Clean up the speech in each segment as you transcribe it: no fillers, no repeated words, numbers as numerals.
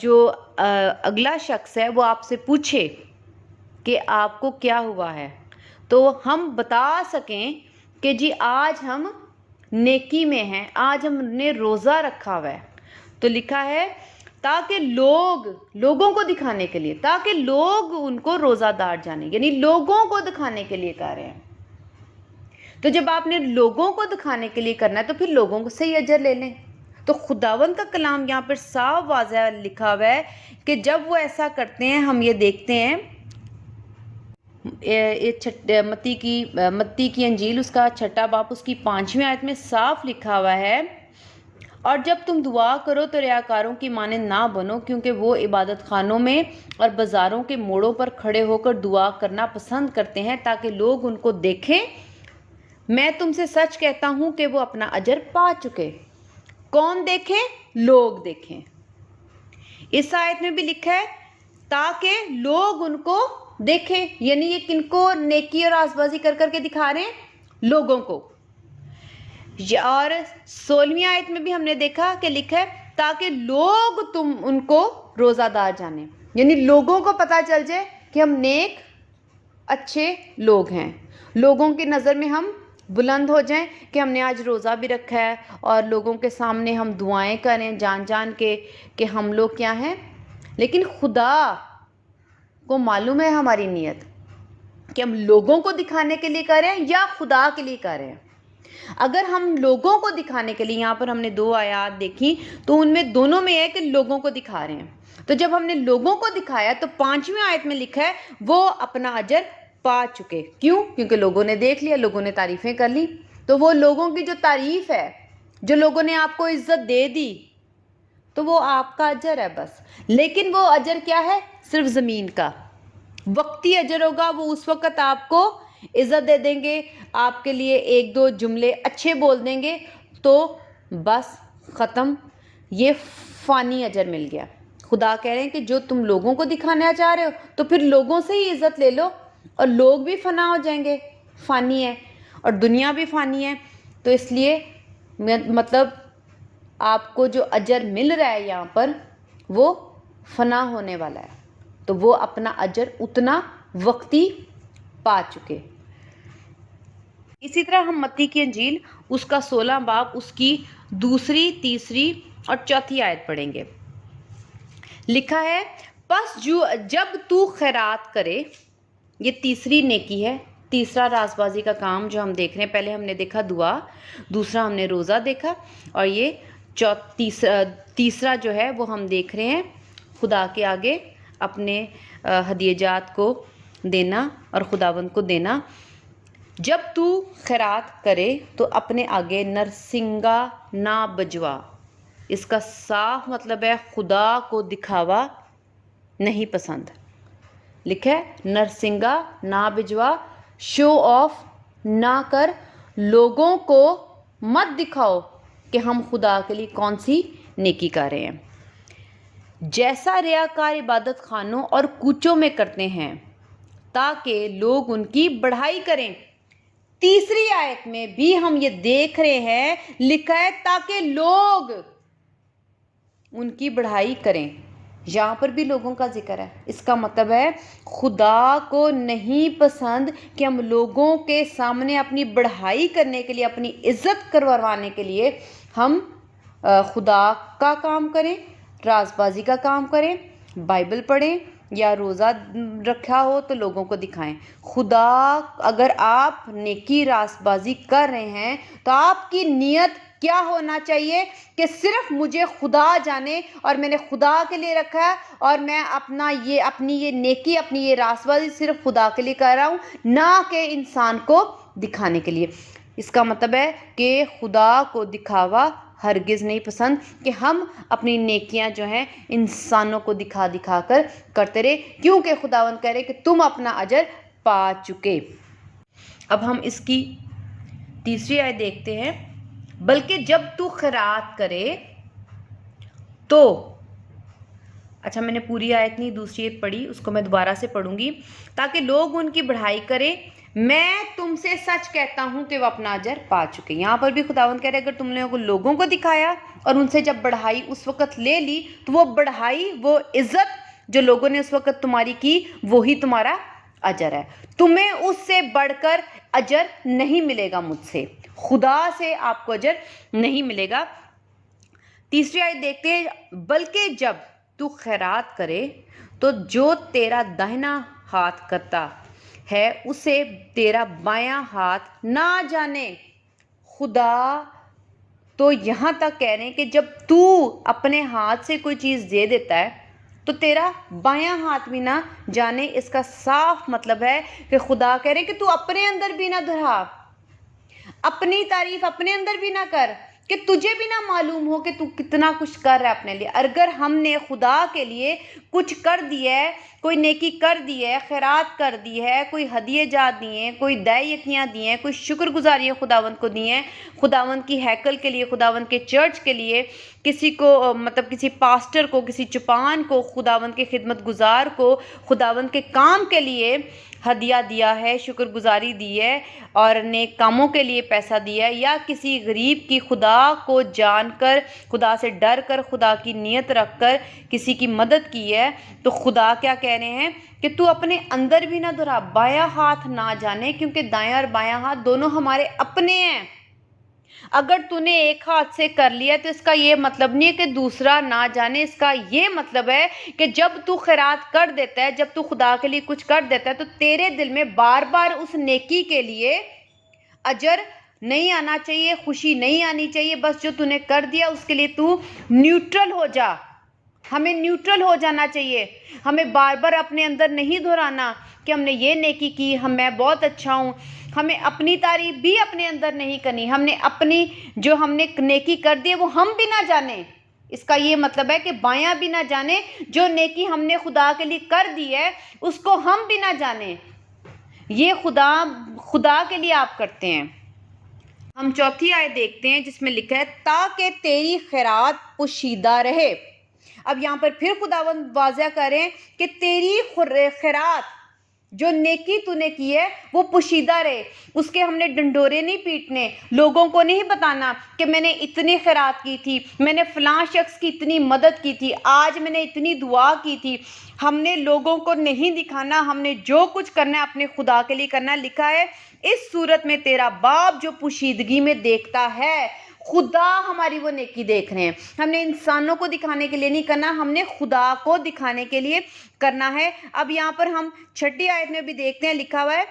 جو اگلا شخص ہے وہ آپ سے پوچھے کہ آپ کو کیا ہوا ہے، تو ہم بتا سکیں کہ جی آج ہم نیکی میں ہیں، آج ہم نے روزہ رکھا ہوا ہے۔ تو لکھا ہے تاکہ لوگوں کو دکھانے کے لیے، تاکہ لوگ ان کو روزہ دار جانیں، یعنی لوگوں کو دکھانے کے لیے کر رہے ہیں۔ تو جب آپ نے لوگوں کو دکھانے کے لیے کرنا ہے تو پھر لوگوں کو سے ہی اجر لے لیں۔ تو خداوند کا کلام یہاں پر صاف واضح لکھا ہوا ہے کہ جب وہ ایسا کرتے ہیں، ہم یہ دیکھتے ہیں متی کی انجیل اس کا 6 باب اس کی 5ویں آیت میں صاف لکھا ہوا ہے، اور جب تم دعا کرو تو ریاکاروں کی مانند نہ بنو، کیونکہ وہ عبادت خانوں میں اور بازاروں کے موڑوں پر کھڑے ہو کر دعا کرنا پسند کرتے ہیں تاکہ لوگ ان کو دیکھیں۔ میں تم سے سچ کہتا ہوں کہ وہ اپنا اجر پا چکے۔ کون دیکھیں؟ لوگ دیکھیں۔ اس آیت میں بھی لکھا ہے تاکہ لوگ ان کو دیکھیں، یعنی یہ کن کو نیکی اور آسبازی کر کر کے دکھا رہے ہیں؟ لوگوں کو۔ اور 16ویں آیت میں بھی ہم نے دیکھا کہ لکھا ہے تاکہ لوگ تم ان کو روزہ دار جانیں، یعنی لوگوں کو پتہ چل جائے کہ ہم نیک اچھے لوگ ہیں، لوگوں کی نظر میں ہم بلند ہو جائیں کہ ہم نے آج روزہ بھی رکھا ہے، اور لوگوں کے سامنے ہم دعائیں کریں جان جان کے کہ ہم لوگ کیا ہیں۔ لیکن خدا کو معلوم ہے ہماری نیت کہ ہم لوگوں کو دکھانے کے لیے کر رہے ہیں یا خدا کے لیے کر رہے ہیں۔ اگر ہم لوگوں کو دکھانے کے لیے، یہاں پر ہم نے 2 آیات دیکھی تو ان میں دونوں میں ہے کہ لوگوں کو دکھا رہے ہیں۔ تو جب ہم نے لوگوں کو دکھایا تو 5ویں آیت میں لکھا ہے وہ اپنا اجر پا چکے۔ کیوں؟ کیونکہ لوگوں نے دیکھ لیا، لوگوں نے تعریفیں کر لی۔ تو وہ لوگوں کی جو تعریف ہے، جو لوگوں نے آپ کو عزت دے دی، تو وہ آپ کا اجر ہے بس۔ لیکن وہ اجر کیا ہے؟ صرف زمین کا وقتی اجر ہوگا۔ وہ اس وقت آپ کو عزت دے دیں گے، آپ کے لیے 1-2 جملے اچھے بول دیں گے، تو بس ختم، یہ فانی اجر مل گیا۔ خدا کہہ رہے ہیں کہ جو تم لوگوں کو دکھانا چاہ رہے ہو تو پھر لوگوں سے ہی عزت لے لو، اور لوگ بھی فنا ہو جائیں گے، فانی ہے، اور دنیا بھی فانی ہے۔ تو اس لیے مطلب آپ کو جو اجر مل رہا ہے یہاں پر وہ فنا ہونے والا ہے، تو وہ اپنا اجر اتنا وقتی پا چکے۔ اسی طرح ہم متی کی انجیل اس کا 16 باب اس کی 2، 3 اور 4 آیت پڑھیں گے۔ لکھا ہے پس جب تو خیرات کرے، یہ تیسری نیکی ہے، تیسرا راز بازی کا کام جو ہم دیکھ رہے ہیں۔ پہلے ہم نے دیکھا دعا، دوسرا ہم نے روزہ دیکھا، اور یہ تیسرا جو ہے وہ ہم دیکھ رہے ہیں خدا کے آگے اپنے ہدیہ جات کو دینا اور خداوند کو دینا۔ جب تو خیرات کرے تو اپنے آگے نرسنگا نہ بجوا۔ اس کا صاف مطلب ہے خدا کو دکھاوا نہیں پسند۔ لکھا ہے نرسنگا نہ بجوا، شو آف نہ کر، لوگوں کو مت دکھاؤ کہ ہم خدا کے لیے کون سی نیکی کر رہے ہیں، جیسا ریاکار عبادت خانوں اور کوچوں میں کرتے ہیں تاکہ لوگ ان کی بڑائی کریں۔ تیسری آیت میں بھی ہم یہ دیکھ رہے ہیں لکھا ہے تاکہ لوگ ان کی بڑائی کریں۔ یہاں پر بھی لوگوں کا ذکر ہے۔ اس کا مطلب ہے خدا کو نہیں پسند کہ ہم لوگوں کے سامنے اپنی بڑائی کرنے کے لیے، اپنی عزت کروانے کے لیے ہم خدا کا کام کریں، راز بازی کا کام کریں، بائبل پڑھیں، یا روزہ رکھا ہو تو لوگوں کو دکھائیں۔ خدا اگر آپ نیکی راز بازی کر رہے ہیں تو آپ کی نیت کیا ہونا چاہیے کہ صرف مجھے خدا جانے، اور میں نے خدا کے لیے رکھا ہے، اور میں اپنی یہ نیکی، اپنی یہ راز بازی صرف خدا کے لیے کر رہا ہوں، نہ کہ انسان کو دکھانے کے لیے۔ اس کا مطلب ہے کہ خدا کو دکھاوا ہرگز نہیں پسند کہ ہم اپنی نیکیاں جو ہیں انسانوں کو دکھا دکھا کر کرتے رہے، کیونکہ خداوند کہہ رہے کہ تم اپنا اجر پا چکے۔ اب ہم اس کی تیسری آیت دیکھتے ہیں، بلکہ جب تو خیرات کرے تو، اچھا میں نے پوری آیت نہیں دوسری آیت پڑھی، اس کو میں دوبارہ سے پڑھوں گی، تاکہ لوگ ان کی بڑائی کریں۔ میں تم سے سچ کہتا ہوں کہ وہ اپنا اجر پا چکے. یہاں پر بھی خداوند کہہ رہے اگر تم نے لوگوں کو دکھایا اور ان سے جب بڑھائی اس وقت لے لی تو وہ بڑھائی، وہ عزت جو لوگوں نے اس وقت تمہاری کی، وہی تمہارا اجر ہے. تمہیں اس سے بڑھ کر اجر نہیں ملے گا، مجھ سے، خدا سے آپ کو اجر نہیں ملے گا. تیسری آیت دیکھتے ہیں، بلکہ جب تو خیرات کرے تو جو تیرا داہنا ہاتھ کرتا ہے اسے تیرا بایاں ہاتھ نہ جانے. خدا تو یہاں تک کہہ رہے ہیں کہ جب تو اپنے ہاتھ سے کوئی چیز دے دیتا ہے تو تیرا بایاں ہاتھ بھی نہ جانے. اس کا صاف مطلب ہے کہ خدا کہہ رہے ہیں کہ تو اپنے اندر بھی نہ دہرا، اپنی تعریف اپنے اندر بھی نہ کر، کہ تجھے بھی نہ معلوم ہو کہ تو کتنا کچھ کر رہا ہے اپنے لیے. اگر ہم نے خدا کے لیے کچھ کر دیا ہے، کوئی نیکی کر دی ہے، خیرات کر دی ہے، کوئی ہدیے جات دیے ہیں، کوئی دے یقیاں دی ہیں، کوئی شکر گزاریاں خداوند کو دی ہیں، خداوند کی ہیکل کے لیے، خداوند کے چرچ کے لیے، کسی کو مطلب کسی پاسٹر کو، کسی چپان کو، خداوند کے خدمت گزار کو خداوند کے کام کے لیے ہدیہ دیا ہے، شکر گزاری دی ہے اور نیک کاموں کے لیے پیسہ دیا ہے، یا کسی غریب کی خدا کو جان کر، خدا سے ڈر کر، خدا کی نیت رکھ کر کسی کی مدد کی ہے، تو خدا کیا کہہ رہے ہیں کہ تو اپنے اندر بھی نہ دہرا، بایاں ہاتھ نہ جانے، کیونکہ دایاں اور بایاں ہاتھ دونوں ہمارے اپنے ہیں. اگر تو نے ایک ہاتھ سے کر لیا تو اس کا یہ مطلب نہیں ہے کہ دوسرا نہ جانے. اس کا یہ مطلب ہے کہ جب تو خیرات کر دیتا ہے، جب تو خدا کے لیے کچھ کر دیتا ہے تو تیرے دل میں بار بار اس نیکی کے لیے اجر نہیں آنا چاہیے، خوشی نہیں آنی چاہیے. بس جو تو نے کر دیا اس کے لیے تو نیوٹرل ہو جا. ہمیں نیوٹرل ہو جانا چاہیے. ہمیں بار بار اپنے اندر نہیں دہرانا کہ ہم نے یہ نیکی کی، میں بہت اچھا ہوں. ہمیں اپنی تعریف بھی اپنے اندر نہیں کرنی. ہم نے اپنی جو ہم نے نیکی کر دی ہے وہ ہم بھی نہ جانیں. اس کا یہ مطلب ہے کہ بایاں بھی نہ جانے، جو نیکی ہم نے خدا کے لیے کر دی ہے اس کو ہم بھی نہ جانیں. یہ خدا کے لیے آپ کرتے ہیں. ہم چوتھی آیت دیکھتے ہیں جس میں لکھا ہے تاکہ تیری خیرات پوشیدہ رہے. اب یہاں پر پھر خداوند واضح کریں کہ تیری خیرات جو نیکی تو نے کی ہے وہ پوشیدہ رہے. اس کے ہم نے ڈنڈورے نہیں پیٹنے، لوگوں کو نہیں بتانا کہ میں نے اتنی خیرات کی تھی، میں نے فلاں شخص کی اتنی مدد کی تھی، آج میں نے اتنی دعا کی تھی. ہم نے لوگوں کو نہیں دکھانا. ہم نے جو کچھ کرنا ہے اپنے خدا کے لیے کرنا. لکھا ہے اس صورت میں تیرا باپ جو پوشیدگی میں دیکھتا ہے. خدا ہماری وہ نیکی دیکھ رہے ہیں. ہم نے انسانوں کو دکھانے کے لیے نہیں کرنا، ہم نے خدا کو دکھانے کے لیے کرنا ہے. اب یہاں پر ہم چھٹی آیت میں بھی دیکھتے ہیں، لکھا ہوا ہے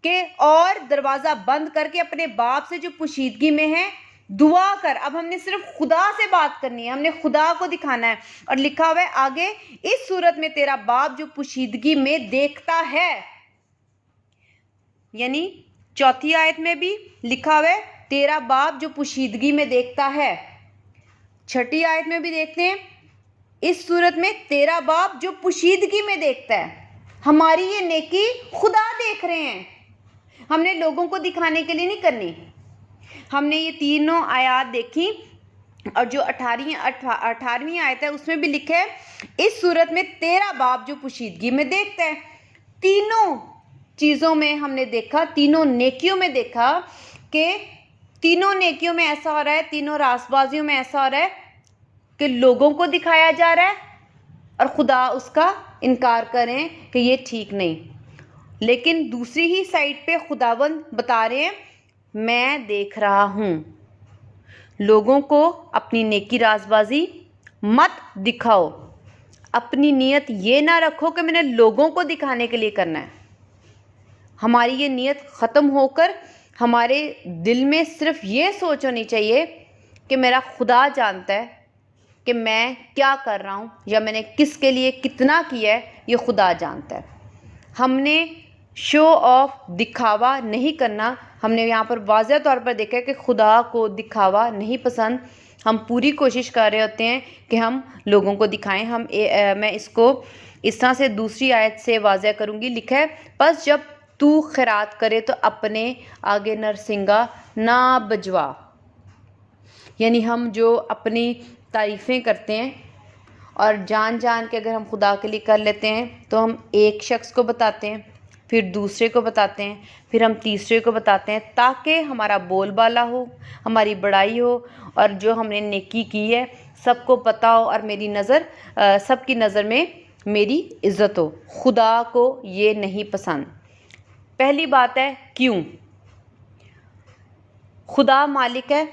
کہ اور دروازہ بند کر کے اپنے باپ سے جو پوشیدگی میں ہے دعا کر. اب ہم نے صرف خدا سے بات کرنی ہے، ہم نے خدا کو دکھانا ہے. اور لکھا ہوا ہے آگے اس صورت میں تیرا باپ جو پوشیدگی میں دیکھتا ہے. یعنی چوتھی آیت میں بھی لکھا ہوا ہے تیرا باپ جو پوشیدگی میں دیکھتا ہے. چھٹی آیت میں بھی دیکھتے ہیں اس صورت میں تیرا باپ جو پوشیدگی میں دیکھتا ہے. ہماری یہ نیکی خدا دیکھ رہے ہیں. ہم نے لوگوں کو دکھانے کے لیے نہیں کرنی. ہم نے یہ تینوں آیات دیکھی اور جو 18ویں آیت ہے اس میں بھی لکھا ہے اس صورت میں تیرا باپ جو پوشیدگی میں دیکھتا ہے. تینوں چیزوں میں ہم نے دیکھا، تینوں نیکیوں میں دیکھا کہ تینوں نیکیوں میں ایسا ہو رہا ہے، تینوں راست بازیوں میں ایسا ہو رہا ہے کہ لوگوں کو دکھایا جا رہا ہے اور خدا اس کا انکار کریں کہ یہ ٹھیک نہیں. لیکن دوسری ہی سائڈ پہ خداوند بتا رہے ہیں میں دیکھ رہا ہوں. لوگوں کو اپنی نیکی راست بازی مت دکھاؤ. اپنی نیت یہ نہ رکھو کہ میں نے لوگوں کو دکھانے کے لیے کرنا ہے. ہماری یہ نیت ختم ہو کر ہمارے دل میں صرف یہ سوچ ہونی چاہیے کہ میرا خدا جانتا ہے کہ میں کیا کر رہا ہوں یا میں نے کس کے لیے کتنا کیا ہے، یہ خدا جانتا ہے. ہم نے شو آف دکھاوا نہیں کرنا. ہم نے یہاں پر واضح طور پر دیکھا ہے کہ خدا کو دکھاوا نہیں پسند. ہم پوری کوشش کر رہے ہوتے ہیں کہ ہم لوگوں کو دکھائیں. میں اس کو اس طرح سے دوسری آیت سے واضح کروں گی. لکھا ہے بس جب تو خیرات کرے تو اپنے آگے نرسنگا نہ بجوا. یعنی ہم جو اپنی تعریفیں کرتے ہیں اور جان کے اگر ہم خدا کے لیے کر لیتے ہیں تو ہم ایک شخص کو بتاتے ہیں، پھر دوسرے کو بتاتے ہیں، پھر ہم تیسرے کو بتاتے ہیں، تاکہ ہمارا بول بالا ہو، ہماری بڑائی ہو، اور جو ہم نے نیکی کی ہے سب کو پتہ ہو، اور سب کی نظر میں میری عزت ہو۔ خدا کو یہ نہیں پسند۔ پہلی بات ہے کیوں؟ خدا مالک ہے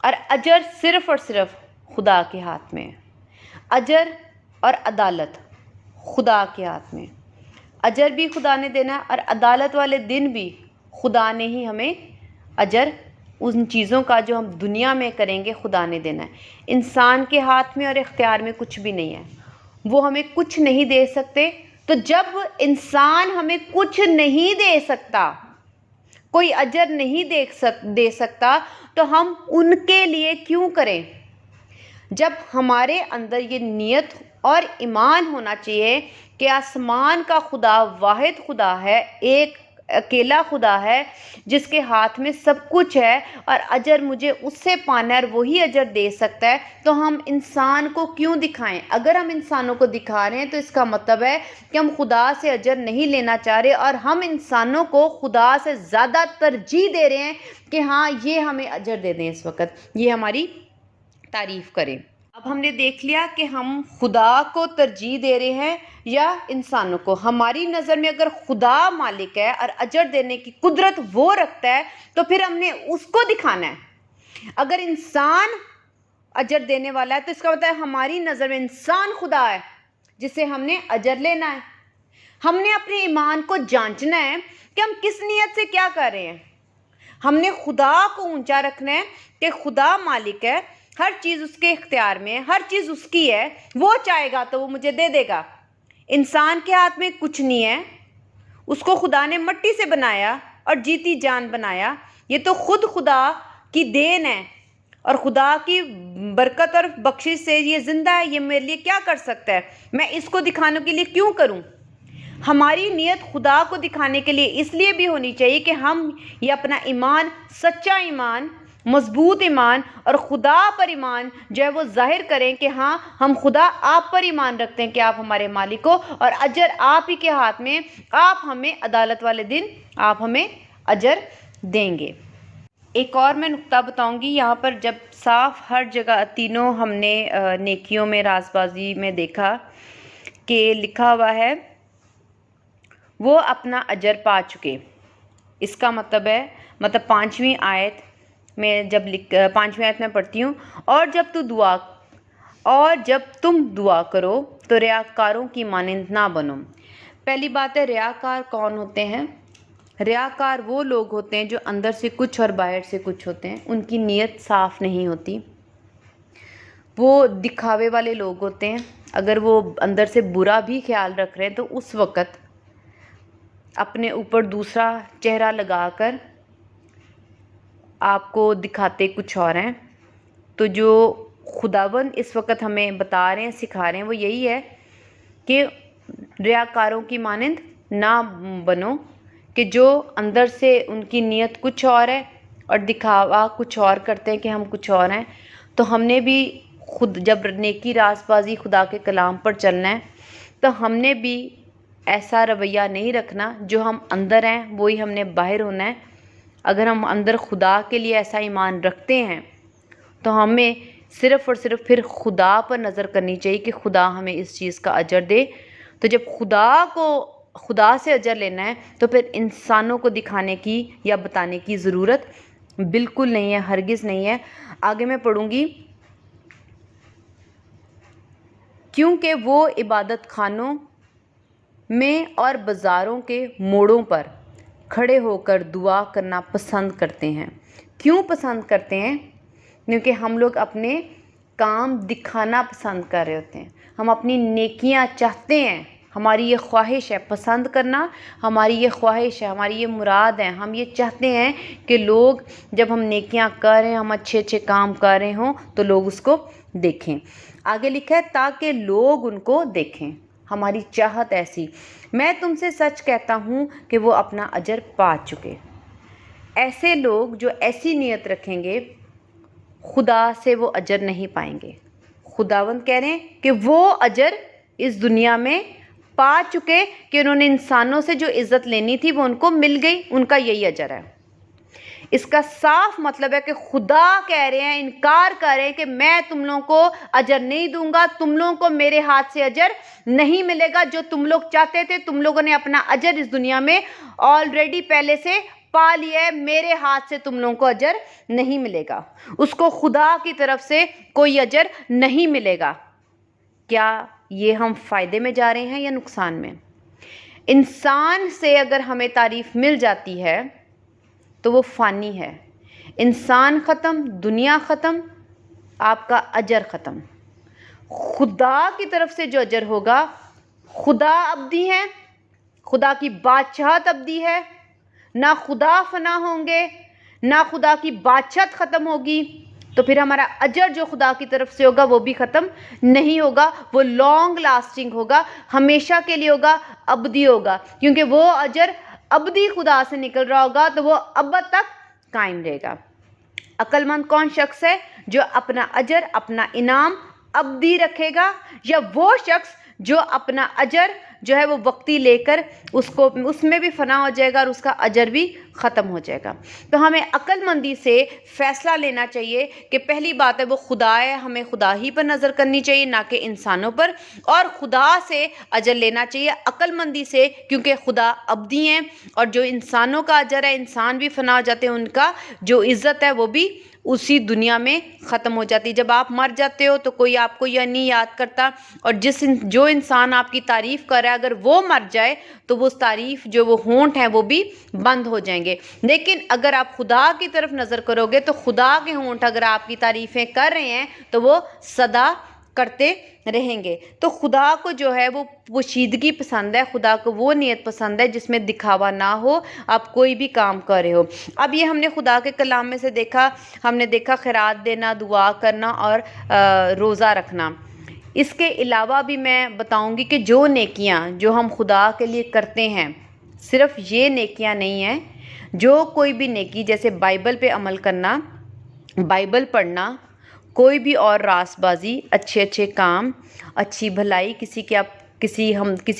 اور اجر صرف اور صرف خدا کے ہاتھ میں ہے۔ اجر اور عدالت خدا کے ہاتھ میں۔ اجر بھی خدا نے دینا ہے، اور عدالت والے دن بھی خدا نے ہی ہمیں اجر ان چیزوں کا جو ہم دنیا میں کریں گے خدا نے دینا ہے۔ انسان کے ہاتھ میں اور اختیار میں کچھ بھی نہیں ہے، وہ ہمیں کچھ نہیں دے سکتے۔ تو جب انسان ہمیں کچھ نہیں دے سکتا، کوئی اجر نہیں دے سکتا، تو ہم ان کے لیے کیوں کریں؟ جب ہمارے اندر یہ نیت اور ایمان ہونا چاہیے کہ آسمان کا خدا واحد خدا ہے، ایک اکیلا خدا ہے جس کے ہاتھ میں سب کچھ ہے، اور اجر مجھے اس سے پانا ہے اور وہی اجر دے سکتا ہے، تو ہم انسان کو کیوں دکھائیں؟ اگر ہم انسانوں کو دکھا رہے ہیں تو اس کا مطلب ہے کہ ہم خدا سے اجر نہیں لینا چاہ رہے، اور ہم انسانوں کو خدا سے زیادہ ترجیح دے رہے ہیں کہ ہاں یہ ہمیں اجر دے دیں، اس وقت یہ ہماری تعریف کریں۔ اب ہم نے دیکھ لیا کہ ہم خدا کو ترجیح دے رہے ہیں یا انسانوں کو۔ ہماری نظر میں اگر خدا مالک ہے اور اجر دینے کی قدرت وہ رکھتا ہے تو پھر ہم نے اس کو دکھانا ہے۔ اگر انسان اجر دینے والا ہے تو اس کا مطلب ہے ہماری نظر میں انسان خدا ہے جسے ہم نے اجر لینا ہے۔ ہم نے اپنے ایمان کو جانچنا ہے کہ ہم کس نیت سے کیا کر رہے ہیں۔ ہم نے خدا کو اونچا رکھنا ہے کہ خدا مالک ہے، ہر چیز اس کے اختیار میں ہے، ہر چیز اس کی ہے، وہ چاہے گا تو وہ مجھے دے دے گا۔ انسان کے ہاتھ میں کچھ نہیں ہے، اس کو خدا نے مٹی سے بنایا اور جیتی جان بنایا۔ یہ تو خود خدا کی دین ہے، اور خدا کی برکت اور بخشش سے یہ زندہ ہے، یہ میرے لیے کیا کر سکتا ہے؟ میں اس کو دکھانے کے لیے کیوں کروں؟ ہماری نیت خدا کو دکھانے کے لیے اس لیے بھی ہونی چاہیے کہ ہم یہ اپنا ایمان، سچا ایمان، مضبوط ایمان اور خدا پر ایمان جو ہے وہ ظاہر کریں کہ ہاں ہم خدا آپ پر ایمان رکھتے ہیں کہ آپ ہمارے مالک ہو، اور اجر آپ ہی کے ہاتھ میں، آپ ہمیں عدالت والے دن آپ ہمیں اجر دیں گے۔ ایک اور میں نقطہ بتاؤں گی یہاں پر، جب صاف ہر جگہ تینوں ہم نے نیکیوں میں، راز بازی میں دیکھا کہ لکھا ہوا ہے وہ اپنا اجر پا چکے۔ اس کا مطلب ہے، مطلب پانچویں آیت میں پڑھتی ہوں، اور جب تم دعا کرو تو ریاکاروں کی مانند نہ بنو۔ پہلی بات ہے ریاکار کون ہوتے ہیں؟ ریاکار وہ لوگ ہوتے ہیں جو اندر سے کچھ اور باہر سے کچھ ہوتے ہیں، ان کی نیت صاف نہیں ہوتی، وہ دکھاوے والے لوگ ہوتے ہیں۔ اگر وہ اندر سے برا بھی خیال رکھ رہے ہیں تو اس وقت اپنے اوپر دوسرا چہرہ لگا کر آپ کو دکھاتے کچھ اور ہیں۔ تو جو خداوند اس وقت ہمیں بتا رہے ہیں، سکھا رہے ہیں، وہ یہی ہے کہ ریاکاروں کی مانند نہ بنو، کہ جو اندر سے ان کی نیت کچھ اور ہے اور دکھاوا کچھ اور کرتے ہیں کہ ہم کچھ اور ہیں۔ تو ہم نے بھی جب نیکی راز بازی خدا کے کلام پر چلنا ہے تو ہم نے بھی ایسا رویہ نہیں رکھنا، جو ہم اندر ہیں وہی ہم نے باہر ہونا ہے۔ اگر ہم اندر خدا کے لیے ایسا ایمان رکھتے ہیں تو ہمیں صرف اور صرف پھر خدا پر نظر کرنی چاہیے کہ خدا ہمیں اس چیز کا اجر دے۔ تو جب خدا سے اجر لینا ہے تو پھر انسانوں کو دکھانے کی یا بتانے کی ضرورت بالکل نہیں ہے، ہرگز نہیں ہے۔ آگے میں پڑھوں گی، کیونکہ وہ عبادت خانوں میں اور بازاروں کے موڑوں پر کھڑے ہو کر دعا کرنا پسند کرتے ہیں۔ کیوں پسند کرتے ہیں؟ کیونکہ ہم لوگ اپنے کام دکھانا پسند کر رہے ہوتے ہیں، ہم اپنی نیکیاں چاہتے ہیں، ہماری یہ خواہش ہے پسند کرنا، ہماری یہ خواہش ہے، ہماری یہ مراد ہے، ہم یہ چاہتے ہیں کہ لوگ جب ہم نیکیاں کر رہے ہیں، ہم اچھے اچھے کام کر رہے ہوں تو لوگ اس کو دیکھیں۔ آگے لکھا ہے تاکہ لوگ ان کو دیکھیں، ہماری چاہت ایسی۔ میں تم سے سچ کہتا ہوں کہ وہ اپنا اجر پا چکے۔ ایسے لوگ جو ایسی نیت رکھیں گے خدا سے وہ اجر نہیں پائیں گے۔ خداوند کہہ رہے ہیں کہ وہ اجر اس دنیا میں پا چکے کہ انہوں نے انسانوں سے جو عزت لینی تھی وہ ان کو مل گئی، ان کا یہی اجر ہے۔ اس کا صاف مطلب ہے کہ خدا کہہ رہے ہیں، انکار کر رہے ہیں کہ میں تم لوگوں کو اجر نہیں دوں گا، تم لوگوں کو میرے ہاتھ سے اجر نہیں ملے گا۔ جو تم لوگ چاہتے تھے، تم لوگوں نے اپنا اجر اس دنیا میں آلریڈی پہلے سے پا لیا ہے، میرے ہاتھ سے تم لوگوں کو اجر نہیں ملے گا۔ اس کو خدا کی طرف سے کوئی اجر نہیں ملے گا۔ کیا یہ ہم فائدے میں جا رہے ہیں یا نقصان میں؟ انسان سے اگر ہمیں تعریف مل جاتی ہے تو وہ فانی ہے۔ انسان ختم، دنیا ختم، آپ کا اجر ختم۔ خدا کی طرف سے جو اجر ہوگا، خدا ابدی ہے، خدا کی بادشاہت ابدی ہے، نہ خدا فنا ہوں گے، نہ خدا کی بادشاہت ختم ہوگی، تو پھر ہمارا اجر جو خدا کی طرف سے ہوگا وہ بھی ختم نہیں ہوگا، وہ لانگ لاسٹنگ ہوگا، ہمیشہ کے لیے ہوگا، ابدی ہوگا، کیونکہ وہ اجر ابدی خدا سے نکل رہا ہوگا تو وہ ابد تک قائم رہے گا۔ عقل مند کون شخص ہے جو اپنا اجر، اپنا انعام ابدی رکھے گا، یا وہ شخص جو اپنا اجر جو ہے وہ وقتی لے کر اس میں بھی فنا ہو جائے گا اور اس کا اجر بھی ختم ہو جائے گا۔ تو ہمیں عقل مندی سے فیصلہ لینا چاہیے کہ پہلی بات ہے وہ خدا ہے، ہمیں خدا ہی پر نظر کرنی چاہیے، نہ کہ انسانوں پر، اور خدا سے اجر لینا چاہیے عقل مندی سے، کیونکہ خدا ابدی ہیں، اور جو انسانوں کا اجر ہے، انسان بھی فنا ہو جاتے ہیں، ان کا جو عزت ہے وہ بھی اسی دنیا میں ختم ہو جاتی ہے۔ جب آپ مر جاتے ہو تو کوئی آپ کو یہ نہیں یاد کرتا، اور جو انسان آپ کی تعریف کر رہا ہے اگر وہ مر جائے تو وہ تعریف جو وہ ہونٹ ہیں وہ بھی بند ہو جائیں گے۔ لیکن اگر آپ خدا کی طرف نظر کرو گے تو خدا کے ہونٹ اگر آپ کی تعریفیں کر رہے ہیں تو وہ سدا کرتے رہیں گے۔ تو خدا کو جو ہے وہ پوشیدگی پسند ہے، خدا کو وہ نیت پسند ہے جس میں دکھاوا نہ ہو، آپ کوئی بھی کام کر رہے ہو۔ اب یہ ہم نے خدا کے کلام میں سے دیکھا، ہم نے دیکھا خیرات دینا، دعا کرنا اور روزہ رکھنا۔ اس کے علاوہ بھی میں بتاؤں گی کہ جو نیکیاں جو ہم خدا کے لیے کرتے ہیں، صرف یہ نیکیاں نہیں ہیں، جو کوئی بھی نیکی جیسے بائبل پہ عمل کرنا، بائبل پڑھنا، کوئی بھی اور راست بازی، اچھے کام، اچھی بھلائی، کسی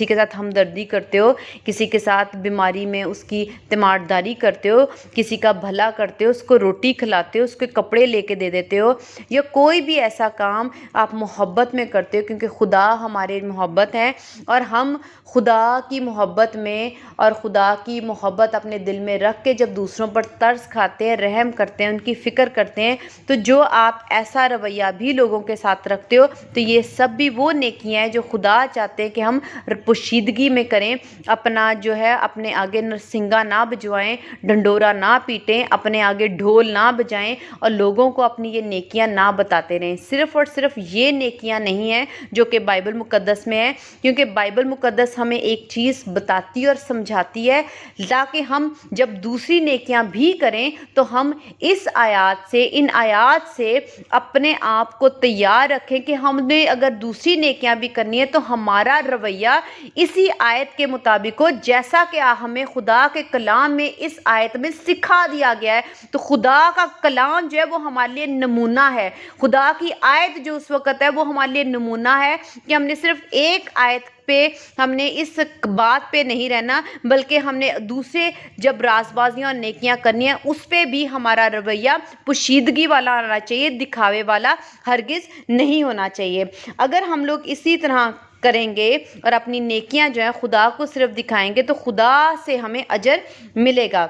کے ساتھ ہمدردی کرتے ہو، کسی کے ساتھ بیماری میں اس کی تیمارداری کرتے ہو، کسی کا بھلا کرتے ہو، اس کو روٹی کھلاتے ہو، اس کے کپڑے لے کے دے دیتے ہو، یا کوئی بھی ایسا کام آپ محبت میں کرتے ہو، کیونکہ خدا ہمارے محبت ہے، اور ہم خدا کی محبت میں اور خدا کی محبت اپنے دل میں رکھ کے جب دوسروں پر ترس کھاتے ہیں، رحم کرتے ہیں، ان کی فکر کرتے ہیں، تو جو آپ ایسا رویہ بھی لوگوں کے ساتھ رکھتے ہو تو یہ سب بھی وہ نیکیاں ہیں جو خدا چاہتے ہیں کہ ہم پوشیدگی میں کریں۔ اپنا جو ہے اپنے آگے نرسنگا نہ بجوائیں، ڈنڈورا نہ پیٹیں، اپنے آگے ڈھول نہ بجائیں، اور لوگوں کو اپنی یہ نیکیاں نہ بتاتے رہیں۔ صرف اور صرف یہ نیکیاں نہیں ہیں جو کہ بائبل مقدس میں ہے، کیونکہ بائبل مقدس ہمیں ایک چیز بتاتی اور سمجھاتی ہے تاکہ ہم جب دوسری نیکیاں بھی کریں تو ہم ان آیات سے اپنے آپ کو تیار رکھیں کہ ہم نے اگر دوسری نیکیاں بھی کرنی ہے تو ہمارا رویہ اسی آیت کے مطابق ہو، جیسا کہ ہمیں خدا کے کلام میں اس آیت میں سکھا دیا گیا ہے۔ تو خدا کا کلام جو ہے وہ ہمارے لیے نمونہ ہے، خدا کی آیت جو اس وقت ہے وہ ہمارے لیے نمونہ ہے کہ ہم نے صرف ایک آیت پہ ہم نے اس بات پہ نہیں رہنا، بلکہ ہم نے دوسرے جب راز بازیاں اور نیکیاں کرنی ہیں اس پہ بھی ہمارا رویہ پوشیدگی والا ہونا چاہیے، دکھاوے والا ہرگز نہیں ہونا چاہیے۔ اگر ہم لوگ اسی طرح کریں گے اور اپنی نیکیاں جو ہیں خدا کو صرف دکھائیں گے تو خدا سے ہمیں اجر ملے گا۔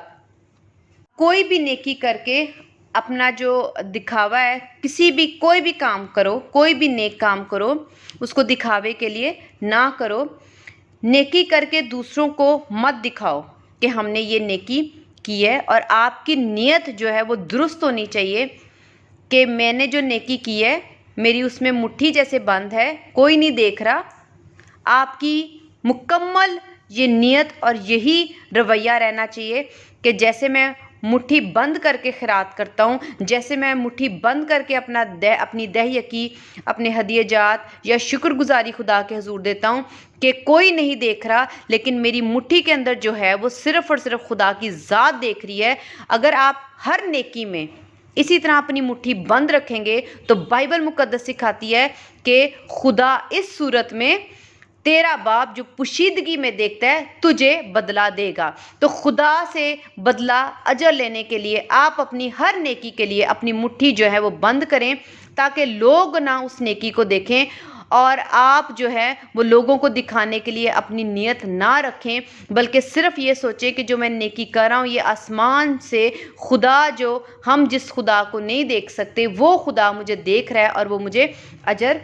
کوئی بھی نیکی کر کے اپنا جو دکھاوا ہے، کوئی بھی کام کرو، کوئی بھی نیک کام کرو، اس کو دکھاوے کے لیے نہ کرو۔ نیکی کر کے دوسروں کو مت دکھاؤ کہ ہم نے یہ نیکی کی ہے، اور آپ کی نیت جو ہے وہ درست ہونی چاہیے کہ میں نے جو نیکی کی ہے میری اس میں مٹھی جیسے بند ہے، کوئی نہیں دیکھ رہا۔ آپ کی مکمل یہ نیت اور یہی رویہ رہنا چاہیے کہ جیسے میں مٹھی بند کر کے خیرات کرتا ہوں، جیسے میں مٹھی بند کر کے اپنی دہیکی، اپنے ہدیہ جات یا شکر گزاری خدا کے حضور دیتا ہوں کہ کوئی نہیں دیکھ رہا، لیکن میری مٹھی کے اندر جو ہے وہ صرف اور صرف خدا کی ذات دیکھ رہی ہے۔ اگر آپ ہر نیکی میں اسی طرح اپنی مٹھی بند رکھیں گے تو بائبل مقدس سکھاتی ہے کہ خدا اس صورت میں تیرا باپ جو پوشیدگی میں دیکھتا ہے تجھے بدلہ دے گا۔ تو خدا سے بدلہ اجر لینے کے لیے آپ اپنی ہر نیکی کے لیے اپنی مٹھی جو ہے وہ بند کریں، تاکہ لوگ نہ اس نیکی کو دیکھیں، اور آپ جو ہے وہ لوگوں کو دکھانے کے لیے اپنی نیت نہ رکھیں، بلکہ صرف یہ سوچیں کہ جو میں نیکی کر رہا ہوں یہ آسمان سے خدا، جو ہم جس خدا کو نہیں دیکھ سکتے، وہ خدا مجھے دیکھ رہا ہے اور وہ مجھے اجر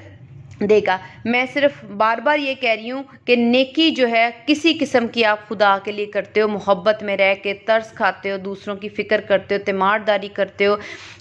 دے گا۔ میں صرف بار بار یہ کہہ رہی ہوں کہ نیکی جو ہے کسی قسم کی آپ خدا کے لیے کرتے ہو، محبت میں رہ کے ترس کھاتے ہو، دوسروں کی فکر کرتے ہو، تیمارداری کرتے ہو،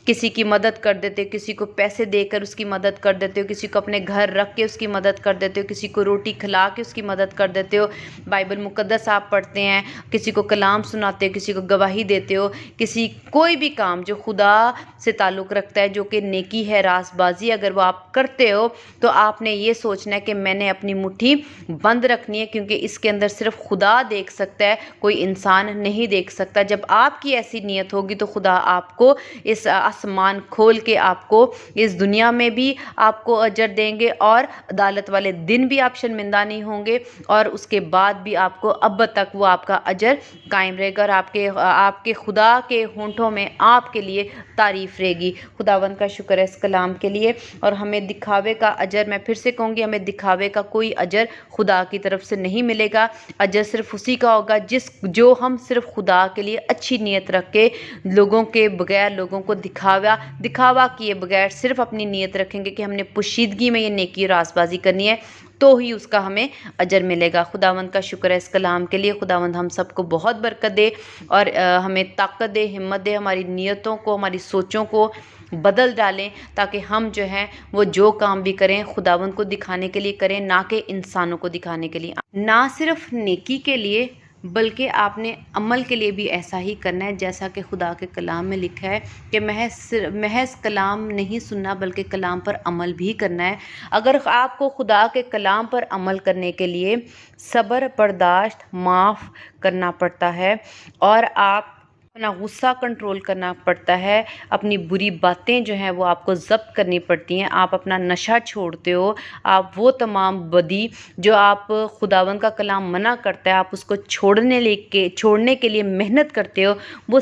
کسی کی مدد کر دیتے ہو، کسی کو پیسے دے کر اس کی مدد کر دیتے ہو، کسی کو اپنے گھر رکھ کے اس کی مدد کر دیتے ہو، کسی کو روٹی کھلا کے اس کی مدد کر دیتے ہو، بائبل مقدس آپ پڑھتے ہیں، کسی کو کلام سناتے ہو، کسی کو گواہی دیتے ہو، کسی کوئی بھی کام جو خدا سے تعلق رکھتا ہے، جو کہ نیکی ہے، راز بازی اگر وہ آپ کرتے ہو، تو آپ نے یہ سوچنا ہے کہ میں نے اپنی مٹھی بند رکھنی ہے، کیونکہ اس کے اندر صرف خدا دیکھ سکتا ہے، کوئی انسان نہیں دیکھ سکتا۔ جب آپ کی ایسی نیت ہوگی تو خدا آپ کو اس آسمان کھول کے آپ کو اس دنیا میں بھی آپ کو اجر دیں گے، اور عدالت والے دن بھی آپ شرمندہ نہیں ہوں گے، اور اس کے بعد بھی آپ کو اب تک وہ آپ کا اجر قائم رہے گا، اور آپ کے خدا کے ہونٹوں میں آپ کے لیے تعریف رہے گی۔ خداوند کا شکر ہے اس کلام کے لیے، اور ہمیں دکھاوے کا اجر، میں پھر سے کہوں گی، ہمیں دکھاوے کا کوئی اجر خدا کی طرف سے نہیں ملے گا۔ اجر صرف اسی کا ہوگا جو ہم صرف خدا کے لیے اچھی نیت رکھ کے، لوگوں کے بغیر، لوگوں کو دکھاوا کیے بغیر صرف اپنی نیت رکھیں گے کہ ہم نے پوشیدگی میں یہ نیکی راز بازی کرنی ہے، تو ہی اس کا ہمیں اجر ملے گا۔ خداوند کا شکر ہے اس کلام کے لیے۔ خداوند ہم سب کو بہت برکت دے، اور ہمیں طاقت دے، ہمت دے، ہماری نیتوں کو، ہماری سوچوں کو بدل ڈالیں، تاکہ ہم جو ہیں وہ جو کام بھی کریں خداوند کو دکھانے کے لیے کریں، نہ کہ انسانوں کو دکھانے کے لیے۔ نہ صرف نیکی کے لیے بلکہ آپ نے عمل کے لیے بھی ایسا ہی کرنا ہے، جیسا کہ خدا کے کلام میں لکھا ہے کہ محض کلام نہیں سننا بلکہ کلام پر عمل بھی کرنا ہے۔ اگر آپ کو خدا کے کلام پر عمل کرنے کے لیے صبر، برداشت، معاف کرنا پڑتا ہے، اور آپ اپنا غصہ کنٹرول کرنا پڑتا ہے، اپنی بری باتیں جو ہیں وہ آپ کو ضبط کرنی پڑتی ہیں، آپ اپنا نشہ چھوڑتے ہو، آپ وہ تمام بدی جو آپ خداوند کا کلام منع کرتا ہے آپ اس کو چھوڑنے کے لیے محنت کرتے ہو، وہ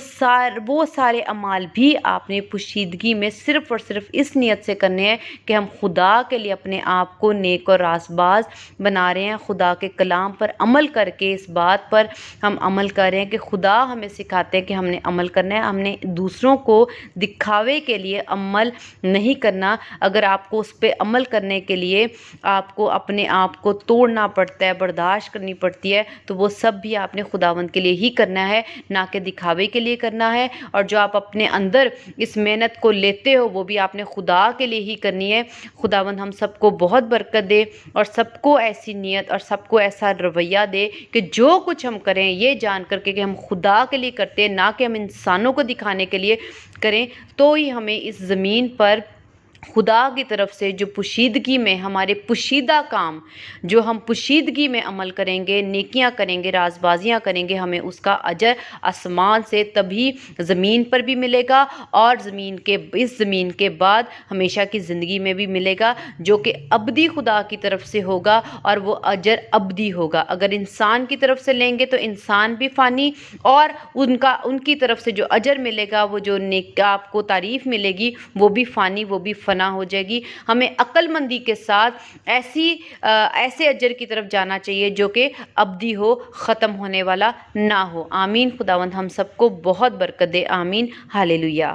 سارے اعمال بھی آپ نے پوشیدگی میں صرف اور صرف اس نیت سے کرنے ہیں کہ ہم خدا کے لیے اپنے آپ کو نیک اور راست باز بنا رہے ہیں، خدا کے کلام پر عمل کر کے اس بات پر ہم عمل کر رہے ہیں کہ خدا ہمیں سکھاتے ہیں کہ ہم نے عمل کرنا ہے، ہم نے دوسروں کو دکھاوے کے لیے عمل نہیں کرنا۔ اگر آپ کو اس پہ عمل کرنے کے لیے آپ کو اپنے آپ کو توڑنا پڑتا ہے، برداشت کرنی پڑتی ہے، تو وہ سب بھی آپ نے خداوند کے لیے ہی کرنا ہے، نہ کہ دکھاوے کے لیے کرنا ہے، اور جو آپ اپنے اندر اس محنت کو لیتے ہو وہ بھی آپ نے خدا کے لیے ہی کرنی ہے۔ خداوند ہم سب کو بہت برکت دے، اور سب کو ایسی نیت اور سب کو ایسا رویہ دے کہ جو کچھ ہم کریں یہ جان کر کے کہ ہم خدا کے لیے کرتے ہیں، نہ کہ ہم انسانوں کو دکھانے کے لیے کریں، تو ہی ہمیں اس زمین پر خدا کی طرف سے جو پوشیدگی میں ہمارے پوشیدہ کام، جو ہم پوشیدگی میں عمل کریں گے، نیکیاں کریں گے، راز بازیاں کریں گے، ہمیں اس کا اجر آسمان سے تبھی زمین پر بھی ملے گا، اور اس زمین کے بعد ہمیشہ کی زندگی میں بھی ملے گا، جو کہ ابدی خدا کی طرف سے ہوگا، اور وہ اجر ابدی ہوگا۔ اگر انسان کی طرف سے لیں گے تو انسان بھی فانی، اور ان کی طرف سے جو اجر ملے گا، وہ جو آپ کو تعریف ملے گی، وہ بھی فانی، وہ بھی فنا ہو جائے گی۔ ہمیں عقل مندی کے ساتھ ایسے اجر کی طرف جانا چاہیے جو کہ ابدی ہو، ختم ہونے والا نہ ہو۔ آمین۔ خداوند ہم سب کو بہت برکت دے۔ آمین۔ ہالےلویا۔